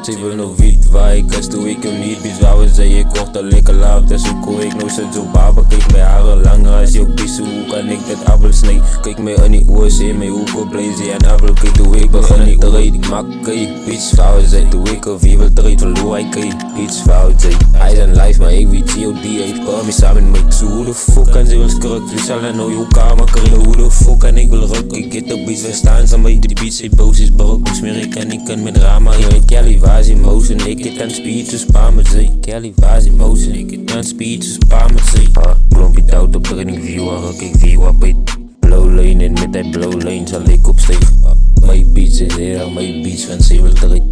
Ze wil nog wiet waar ik als doe ik hem niet. Bitch wou zei ik kocht al lekker laat. Dus hoe kon ik nou zit zo baber. Kijk mijn haren langer als je pissen. Hoe kan ik dat appel snij? Kijk mij aan die oor, zie mij hoe ik blaze en appel. Kijk hoe ik begin niet te rijden. Ik maak kijk, bitch fout zei. Doe ik of wie wil eruit verloor hij kijk. Bitch fout zei. Hij is een life maar ik weet GOD. Hij kwam me samen met zo. Hoe de fuck kan ze wel skruk? Wie zal er nou jouw kamer krijgen? Hoe de fuck kan ik wel ruk? Ik get op iets verstaan. Samen die beats zijn boos is barok. Ik smeer ik en ik kan met drama. Je weet Kelly waar ze motion. Ik get aan speed to spam met zee. Kelly waar ze motion. Ik get aan speed to spam met zee. Klompje touwt op training view. Ik view op het blow lane. En met die blow lane zal ik opstegen. Mijn beats is hier, mijn beats van ze wil eruit.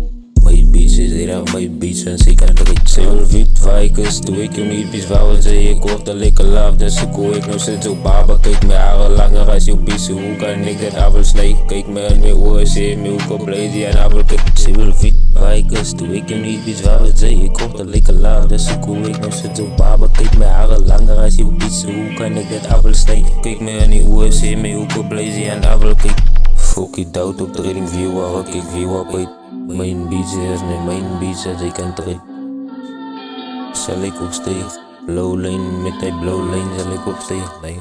Mijn beats is hier, mijn beats van ze kan eruit. Ze wil wit wijkers, doe ik hem niet. Bitch wou zei ik word een lekker laaf. Dus ik hoor ik nou zit zo baba. Kijk mijn haren langer als je pissen. Hoe kan ik dat appel snij? Kijk me aan mijn oren, zie me hoe ik blaze en appel. Kijk, ze wil wit wijkers, doe ik hem niet. Bitch wou zei ik word een lekker laaf. Dus ik hoor ik nou zit zo baba. Kijk mijn haren langer als je pissen. Hoe kan ik dat appel snij? Kijk me aan die oren, zie me hoe ik blaze en appel. Kijk, fuck it out op trading view waar ik view op het. Mijn beats is mijn beats als ik kan treden. Zal ik opstegen? Blow lane met die blow lane zal ik opstegen? Nee.